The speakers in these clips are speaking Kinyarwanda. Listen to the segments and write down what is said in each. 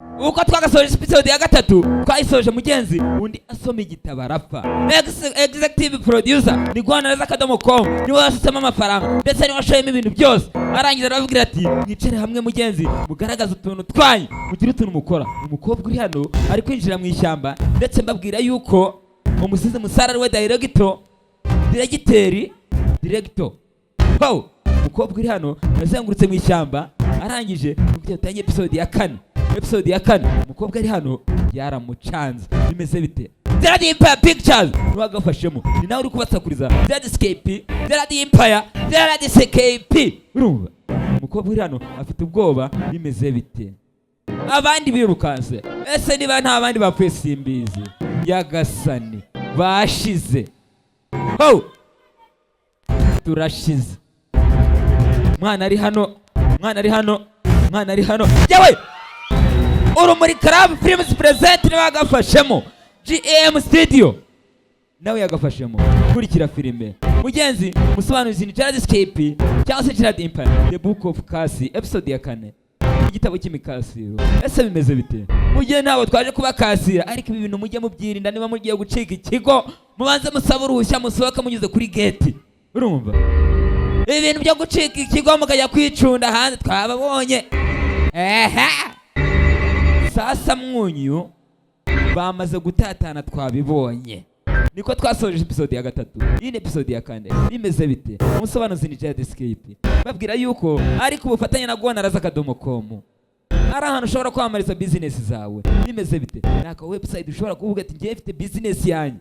uko twagasoje episode ya gatatu twayisoje mugenzi undi asoma igitabo arapfa. Executive producer ni Rwandanews.com niwe washyizemo amafaranga ndetse niwe washoyemo ibintu byose, arangiza aravugira ati mwicare hamwe mugenzi mugaragaza utuntu twanyu mugire utuntu mukora. Umukobwa uri hano ari kwinjira mu ishyamba ndetse mbabwira yuko umusizi Musare ari we director. Umukobwa uri hano yazengurutse mu ishyamba arangije utangiye episode ya kane umukobwa ari hano yaramucanze. Bimeze bite? Zeradi Empire Pictures wagafashemo ni nawe uri kubasakuriza Zeradi Empire urumva umukobwa uri hano afite ubwoba. Bimeze bite? Abandi birukanse ese niba nta bandi bapfuye simbizi yagasani bashize. Turashize. Mwana ari hano yawe Urumuri Club Films present niwe yagafashemo. GM Studio nawe yagafashemo. Kurikira filime mugenzi musobanuzi ni Jadescape cyangwa se Zeradi Empire The Book of Kasi episode ya 4 igitabo cy'imikasiro. Ese bimeze bite? Mugiye ntawe twaje kubakasira ariko ibi bintu mujye mubyirinda niba mugiye gucika ikigo mubanze musaba uruhushya musohoka munyuze kuri gate. Urumva ibintu byo gucika ikigo mukajya kwicunda hanze twababonye. Sasa mwunyu bamaze gutatana twabibonye. Niko twasoje episode ya gatatu. Iyi ni episode ya 4. Bimeze bite? Umusobanuzi ni Jadescape babwira yuko ari ku bufatanye na Rwandanews.com ari ahantu ushobora kwamamariza business zawe. Bimeze bite? Naka website ushobora kuvuga ati ngiye mfite business yanyu,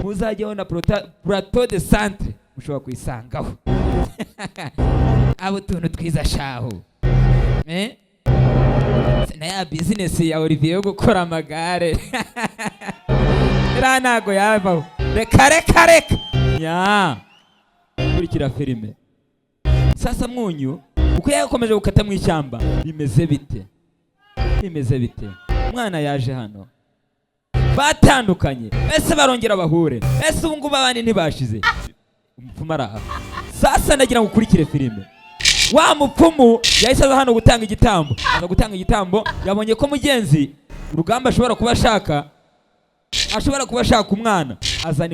muzajyaho na Plateau de Centre ushobora kuyisangaho. Abo tuntu twiza shaho na ya business ya Olivier yo gukora amagare ntago yabaho. Reka ya kurikira filime. Sasa mwunyu uko yakomeje gukata mu ishyamba. Bimeze bite? Mwana yaje hano batandukanye ese barongera bahure ese ubu ngubu abandi ntibashize umupfumu araha. Sasa ndagira ngo ukurikire filime. Wa mupfumu yahise aza hano gutanga igitambo. Yabonye ko mugenzi urugamba ashobora kuba ashaka umwana. Azana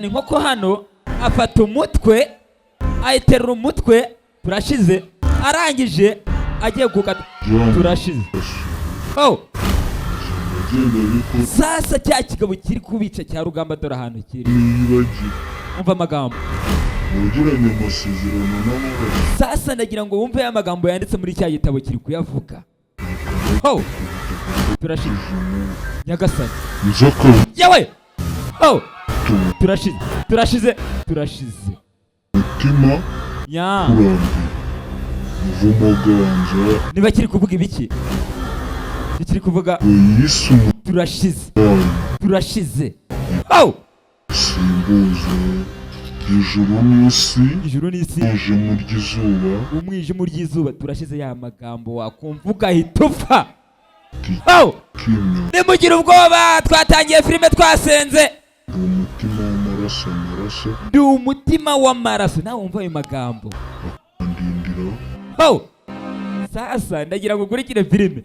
inkoko hano afata umutwe ayiterura umutwe. Turashize. Arangije agiye gukata. Turashize. Sasa cya kigabo kiri kubica cya rugamba dore ahantu kiri. Umva amagambo. Sasa ndagira ngo wumve ya magambo yanditse muri cya gitabo kiri kuyavuga. Turashize. Nyagasani. Yawe. Turashize. Mutima. Ya. Muvumaganja. Niba kiri kuvuga ibiki? Kiri kuvuga Yesu. Turashize. Simbuze. Ijuru n'isi. Umwijima ry'izuba. Turashize ya magambo wakumva ugahita upfa. Nimugire ubwoba twatangiye filime twasenze. Ndi umutima w'amaraso. Nawe wumva ayo magambo. Sasa ndagira ngo ukurikire filime.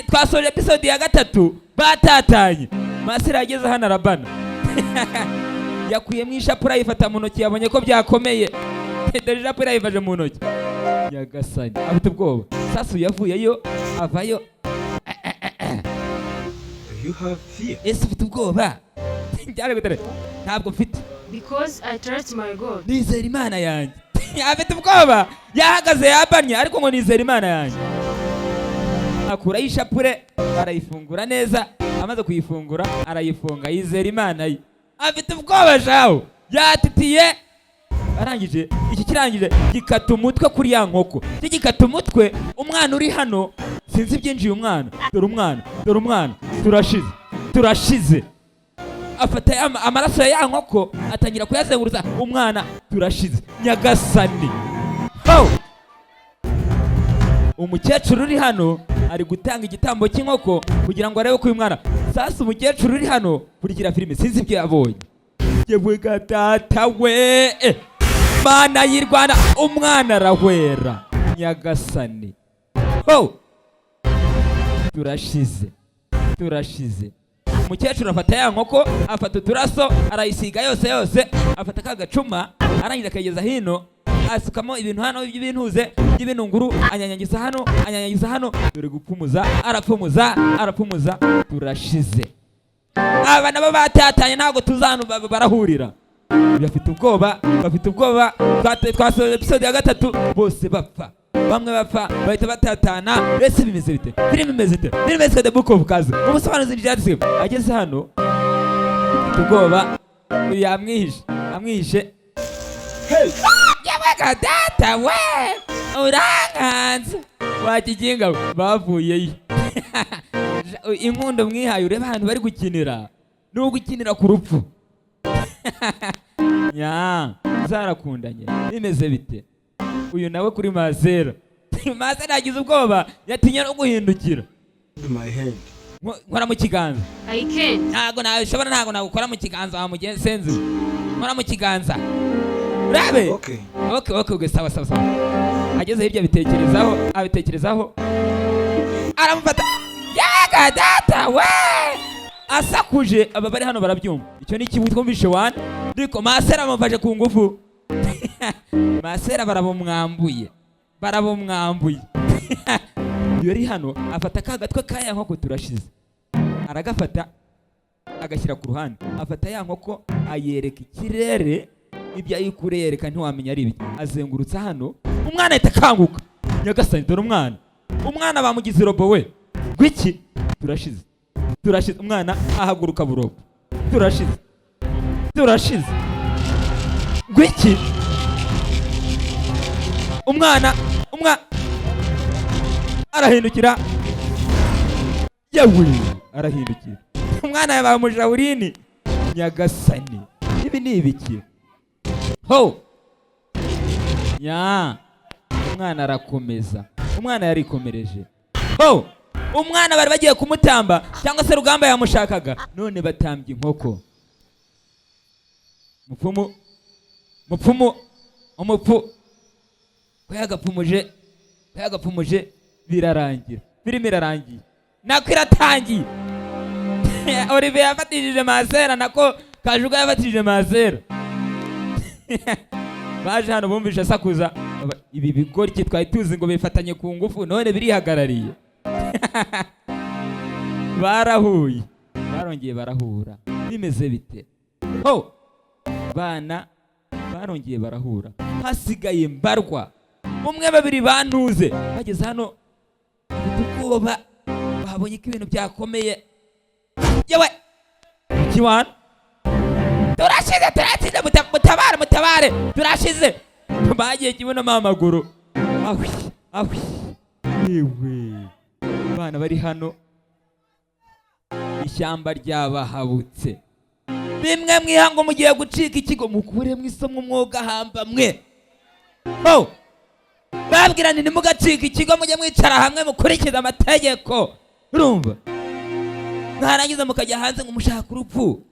Twasoje episode ya gatatu batatanye. Masira yageze hano arabana. Yakuyemo ishapura yifata mu ntoki yabonye ko byakomeye. Dore ishapura yifaje mu ntoki. Nyagasani afite ubwoba. Sasa yavuyeyo avayo. You have fear. Ese ufite ubwoba? Ntabwo mfite. Because I trust my God. Nizera Imana yanjye. Afite ubwoba. Yahagaze yabanye ariko ngo nizera Imana yanjye. Akura ishapure arayifungura neza. Amaze kuyifungura arayifunga yizera Imana ye. Afite ubwoba jaho. Yatitiye. Arangije iki kirangije gikata umutwe kuri ya nkoko. Gikata umutwe umwana uri hano sinzi byinjiye umwana. Dore umwana. Turashize. Afata amaraso ya nkoko atangira kuyazenguruza umwana. Turashize. Nyagasani. Umukecuru uri hano ari gutanga igitambo cy'inkoko kugira ngo arebe ko uyu mwana. Sasa umukecuru uri hano kurikira filime sinzi ibyo yabonye. Yewe gatata we. Mana y'Irwanda umwana arahwera. nyagasani. Ho turashize. Umukecuru afata ya nkoko, afata uturaso, arayisiga yose, afata kagacuma, arangiza akageza hino, asukamo ibintu hano by'ibintuze by'ibinunguru, anyanyagiza hano, dore gupfumuza, arapfumuza, turashize. Aba nabo batatanye ntago tuzanu barahurira. Bafite ubwoba, twasoje episode ya 3 bose bapfa. Bamwe bapfa bahita batatana. Ese bimeze bite? Filime imeze bite? Filime The Book of Kazi. Umusobanuzi ryatse ageze hano, ubwoba amwihishe. Hey! Yabaga data we! Uranganza. Wakiginga bavuyeyo. Inkundo mwihaye ureba ahantu bari gukinira. No gukinira ku rupfu. Zarakundanye. Bimeze bite? Uyu nawe kuri Masera. Masera yagize ubwoba, yatinya no guhindukira. My head. Nkora mu kiganza. I can't. Ntago nagukora mu kiganza wa mugenzi senzi. Nkora mu kiganza. Urabe? Okay, sawa. Ageze hirya abitekerezaho. Aramufata. Yaga data we! Asakuje aba bari hano barabyumva. Icyo ni kimwe twumvishe wan. Ndiko Masera amufashe ku ngufu. Masera barabomwambuye. Yari hano afata kagatwe kaya nkoko turashize. Aragafata agashyira ku ruhande. Afata ya nkoko ayereka ikirere, ibyo ayikure yereka ntiwamenya ari ibiki. Azengurutsa hano, umwana ahita kanguka. Nyagasani dore umwana bamugize robo we. Gwiki turashize. Umwana ahaguruka burobo. Turashize. Gwiki umwana arahindukira. Yewe arahindukira. Umwana yabamujawurini. Nyagasani ibi ni ibiki? Ho umwana arakomeza. Umwana yarikomereje. Ho umwana bari bagiye kumutamba cyangwa se Rugamba yamushakaga, none batambye inkoko. Umupfu yagapfumuje birarangira. Filime irarangiye. Nako iratangiye. Olivier yafatishije Masera, nako Kajuga yafatishije Masera. Baje hano bumvisha sakuza. Ibi bigori twari tuzi ngo bifatanye ku ngufu, none birihagarariye. Barahuye. Barongeye barahura. Bimeze bite? Ho bana barongeye barahura. Hasigaye mbarwa. Umwe babiri bantuze. Bageze hano ubwoba, babonye ko ibintu byakomeye. Yewe kiwana turashize mutabare turashize. Bagiye kibuno mamaguru. Ahwi yewe bana bari hano, ishyamba ryabahabutse. Bimwe mwihango mugiye gucika ikigo, mukure mwisomo umwuga hamba mwe. Ho babwirani nimugacika ikigo, mujye mwicara hamwe mukurikiza amategeko. Urumva? Mwarangiza mukajya hanze ngo mushaka urupfu.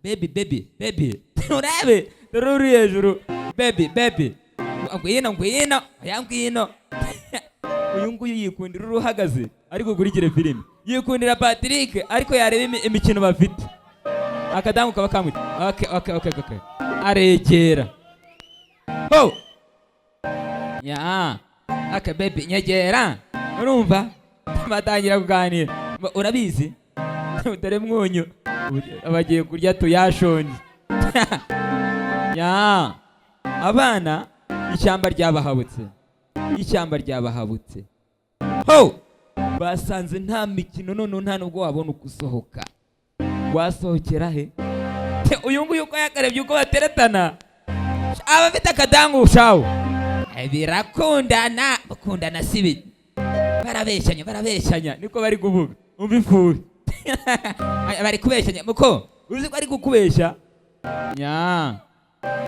Baby urabe ruri hejuru. Baby ngwino yangwino. Uyu nguyu yikundira uruhagaze ariko gurigire filime. Yikundira Patrick ariko yareba imikino bafite. Akadamu kaba kamwita. Okay. Aregera. Ho aka baby nyegera. Urumva? Batangira kuganira. Urabizi? Dore mwunyu abagiye kurya tuyashonje. Abana ishyamba ryabahabutse. Ho basanze nta mikino, none nta nubwo wabona ukusohoka. Wasohokera he? Uyu nguyu uko yakarebye uko bateretana. Abafite akadangu shawo bakundana sibi. Barabeshyanya niko bari kuvuga. Umva ifuri. Bari kubeshyanya muko uzi ko ari kukubeshya.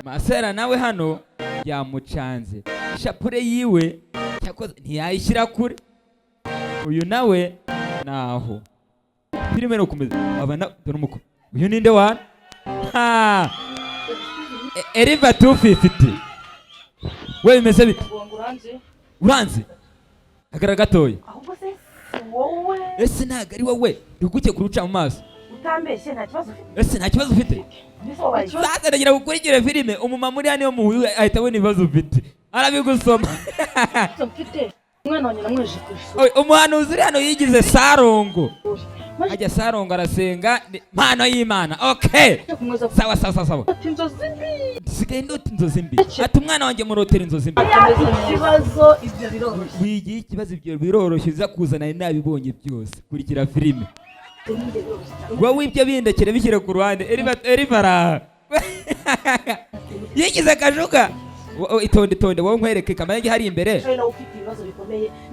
Masera nawe hano yamucanze. Shapure yiwe cyakoze ntiyayishyira kure. Uyu nawe naho filime no kumeza abana dore umuko. Uyu ninde wana? Eriva 250. We bimeze bite? uranze hagara gatoya ahubwo se wowe ese ntago ari wowe riguke kuruca mu maso utambeshye nta kibazo ufite ese nta kibazo ufite sasa ndagira gukurikira filime umumama uri hano yo mu ahita abona ibibazo ufite arabigusoma mfite umwana wanjye namweje ku ishuri umuhanuzi uri hano yigize Sarongo ajya Sarongo arasenga mpano y'Imana okay sawa inzozi mbi sigaye ndota inzozi mbi ati umwana wanjye murotera inzozi mbi ikibazo ibyo biroroshye wigiye ikibazo ibyo biroroshye uza kuzana nabibonye byose kurikira filime wowe ibyo bindekere bishyire ku ruhande erivara yigize kajuka itonde wowe nkwereke Kamanege hari imbere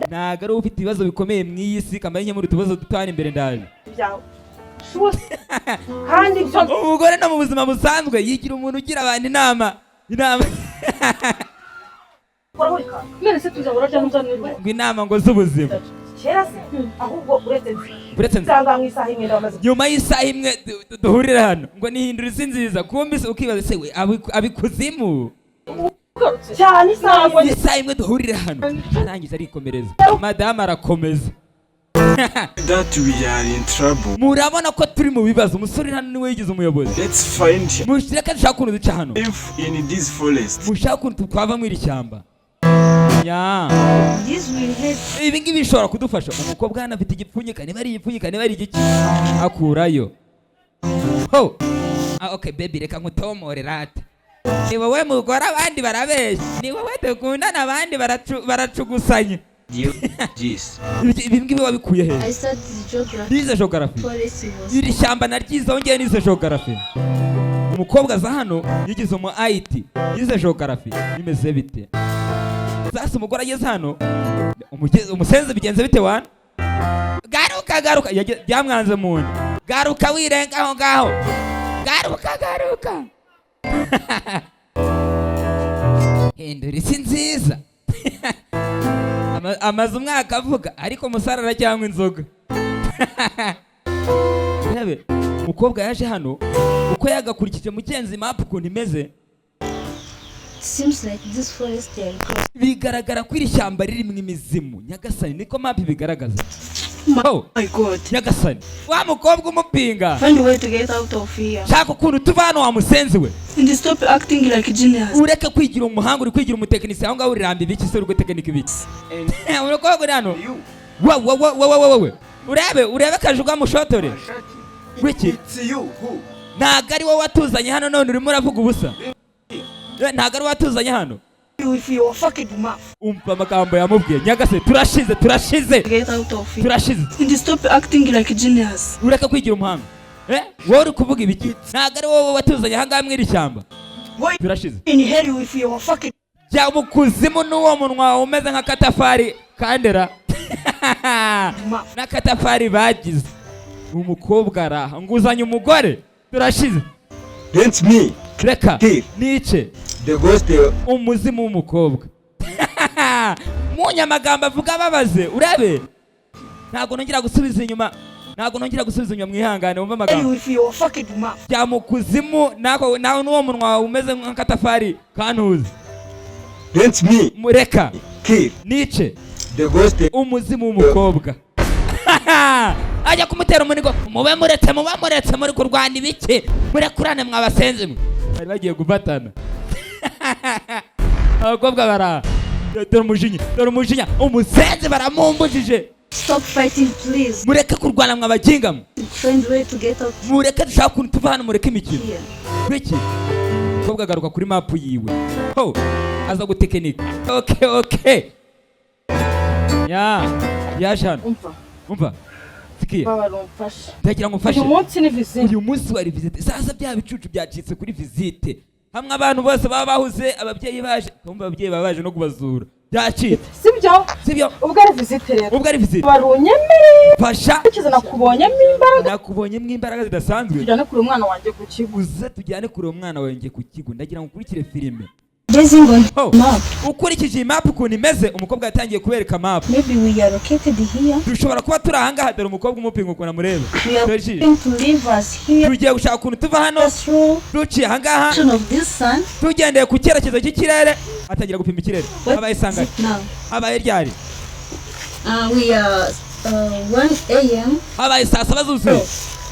ntago ari ufite ibibazo bikomeye mu iyi si Kamanege muri utubazo dutwara imbere ndaje kandi umugore no mu buzima busanzwe yigira umuntu ugira abantu inama ngo inama ngo z'ubuzima kera se ahubwo uretse nsanga mu isaha imwe ndamaze nyuma y'isaha imwe duhurira hano ngo nihindura isi nziza kumbi ukibaza se we abikuzimu cyane isaha imwe duhurira hano arangiza arikomereza madamu arakomeza that we are in trouble. Murabona ko turi mu bibazo umusore hano niwe yigize umuyobozi Let's find him. Mushaka dushaka kuntu duca hano If in this forest. Mushaka kuntu twava mu iri shyamba ya this will help ibi ngibi bishobora kudufasha umukobwa hano afite igipfunyika niba ari igipfunyika niba ari igiki akurayo okay baby reka nkutomore rata ni wowe mugore abandi barabeshya ni wowe dukundana abandi baracugusanya Yes. ibi ngibi wabikuye he I studied geography. nize geography Forest was. iri shyamba naryize wongeye nize geography umukobwa za hano yigize umu IT yize geography bimeze bite sasa umugore ageze hano umusenzi bigenze bite wana garuka byamwanze mu nda garuka wirenga aho ngaho garuka hindura isi nziza amaze umwaka avuga ariko musarara cyangwa inzoga rebe umukobwa yaje hano uko yagakurikije mugenzi map ukuntu imeze Seems like this forest they are crossing. bigaragara ko iri shyamba ririmo imizimu Nyagasani niko map bigaragaza My God. Nyagasani wa mukobwa umupinga Find a way to get out of here. shaka ukuntu tuva hano wa musenzi we And stop acting like a genius. ureke kwigira umuhanga uri kwigira umutekinisiye aho ngaho urirambi ibiki se uri gutekinika ibiki umukobwa uri hano wowe urebe kajuga mushotore wiki It's you who? ntago ari wowe watuzanye hano none urimo uravuga ubusa ntago ari watuzanye hano With your fucking mouth. umva amagambo yamubwiye Nyagasani turashize Get out of here. turashize And stop acting like a genius. ureke kwigira umuhanga wowe uri kuvuga ibiki ntago ari wowe watuzanye aha ngaha mw'iri shyamba Why turashize in hell with your fucking jya mu kuzimu n'uwo munwa umeze nk'akatafari kandera mouth? n'akatafari bagize umukobwa araha nguzanye umugore turashize That's me. reka Here. nice The ghost. umuzimu w'umukobwa munyamagambo avuga ababaze urebe ntabwo nongera gusubiza inyuma mwihangane wumva Hell amagambo with your fucking mouth. jya mu kuzimu nawe n'uwo munwa wawe umeze nk'akatafari kantuzi That's me. reka Here. nice The ghost. umuzimu w'umukobwa ajya kumutera umunigo mube muretse muri kurwana ibiki murekurane mwabasenzi mwe bari bagiye gufatana abakobwa bara dore umujinya umusenzi baramumbujije Stop fighting, please. mureke kurwana mwabaginga mwe Find a way to get out mureke dushaka ukuntu tuva hano mureke imikino here. kwiki umukobwa agaruka kuri mapu yiwe aza gutekinika okay yaje hano umva sikia barumfasha ndagira ngo mfashe uyu munsi ni visite uyu munsi wari visite sasa bya bicucu byacitse kuri visite hamwe abantu bose baba bahuze ababyeyi baje kumva ababyeyi baba baje no kubazura byacitse sibyo ubwo ari visite rero ubwo ari visite barunyemere fasha ukize nakubonyemo imbaraga zidasanzwe tujyane kure umwana wanjye ku kigo uze tujyane kure umwana wanjye ku kigo ndagira ngo ukurikire filime Basing on Oh. map, ukurikije iyi map ukuntu imeze, umukobwa yatangiye kubereka map. maybe we are located here. dushobora kuba turi ahangaha, dore umukobwa umupinga ukuntu amureba. We are Sergi, going to leave us here. tugiye gushaka ukuntu tuva hano Just through duciye ahangaha action of this sun. tugendeye ku cyerekezo cy'ikirere. atangira gupima ikirere. What abaye is sanganya, it now? abaye ryari, We are 1 a.m. abaye saa saba zuzuye.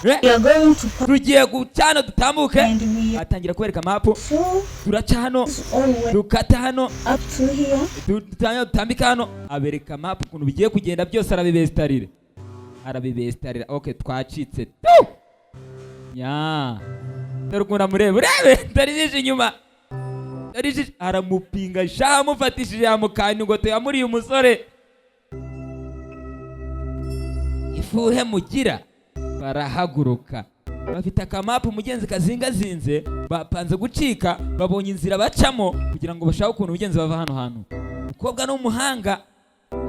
We are going to park tugiye guca hano dutambuke. and we are atangira kubereka mapu. so turaca hano all the way dukata hano up to here. dutambika hano. abereka mapu ukuntu bigiye kugenda byose, arabibesitarira. ok, twacitse. ya dore ukuntu amureba, urebe tarijije inyuma, tarijije aramupinga sha, amufatishije yamukanya ngo yamuriye umusore. ifuhe mugira, barahaguruka. bafite akamapu umugenzi kazingazinze, bapanze gucika, babonye inzira bacamo kugira ngo bashake ukuntu umugenzi bava hano hantu. umukobwa n'umuhanga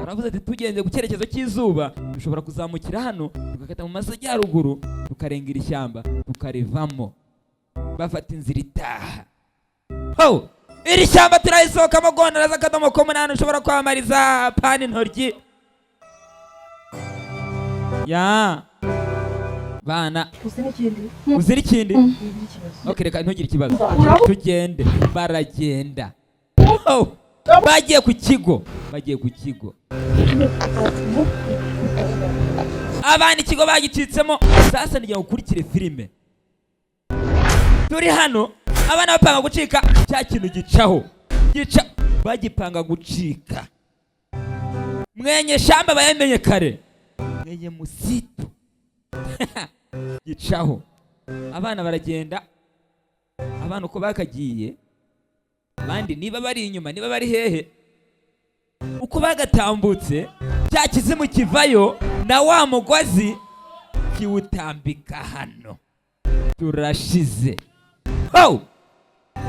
aravuze ati tugenze ku cyerekezo cy'izuba dushobora kuzamukira hano tugakata mu majyaruguru tukarenga iri shyamba tukarivamo. bafata inzira itaha. ho iri shyamba turayisohokamo, gondora z'akadomo k'umunani ushobora kwamariza pani intoryi. ya bana uzira ikindi. ok, reka ntugire ikibazo, tugende. baragenda. oh bagiye ku kigo, abana ikigo bagicitsemo. sasa nijya gukurikire filime. turi hano abana bapanga gucika, cya kintu gicaho bagipanga gucika. mwenye shamba bayamenye kare, mwenye musitu gicaho. abana baragenda, abana uko bakagiye, abandi niba bari inyuma niba bari hehe, uko bagatambutse cya kizimu kivayo na wa mugozi kiwutambika hano. turashize. ho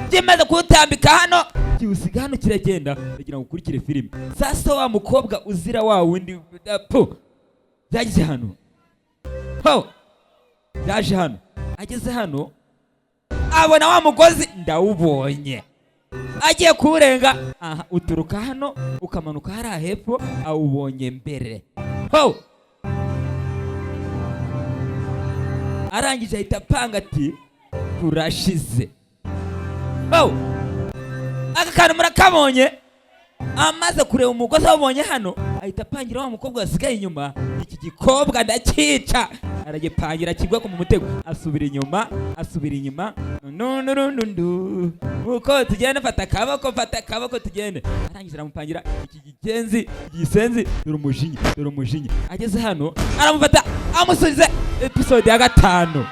kimaze kuwutambika hano kiwusiga hano kiragenda. kugira ngo ukurikire filime. sasa wa mukobwa uzira wa wundi byagize hano. ho yaje hano, ageze hano abona wa mugozi ndawubonye. agiye kuwurenga, aha uturuka hano ukamanuka hariya hepfo, awubonye mbere. ho arangije ahita apanga ati turashize. ho aka kantu murakabonye. amaze kureba umugozi awubonye hano, ahita apangira wa mukobwa wasigaye inyuma, iki gikobwa ndakica. aragipangira kigwa ku mutego, asubira inyuma. nunurundu uko tugenda, fata akaboko tugende. arangije aramupangira iki gisenzi. dore umujinya. ageze hano aramufata amusubize episode ya 5.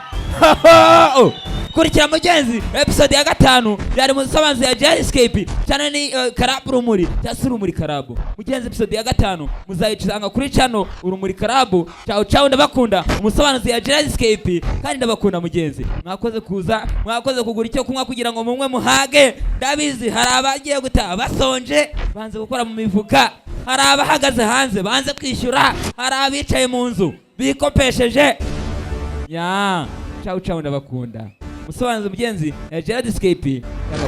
kurikira mugenzi, episode ya 5 yari musobanzi ya Gyroscope, cyane ni Karabu Urumuri cyangwa Urumuri Karabu. mugenzi episode ya 5 muzayicanga kuri channel Urumuri Karabu. ciao ndabakunda, umusobanzi ya Gyroscope, kandi ndabakunda mugenzi. mwakoze kuza, mwakoze kugura icyo kunywa kugira ngo mumwe muhage. ndabizi hari abagiye gutaha basonje, banze gukora mu mifuka, hari abahagaze hanze banze kwishyura, hari abicaye mu nzu bikopesheje. ya ciao ndabakunda. musobanzi mugenzi ya Gyroscope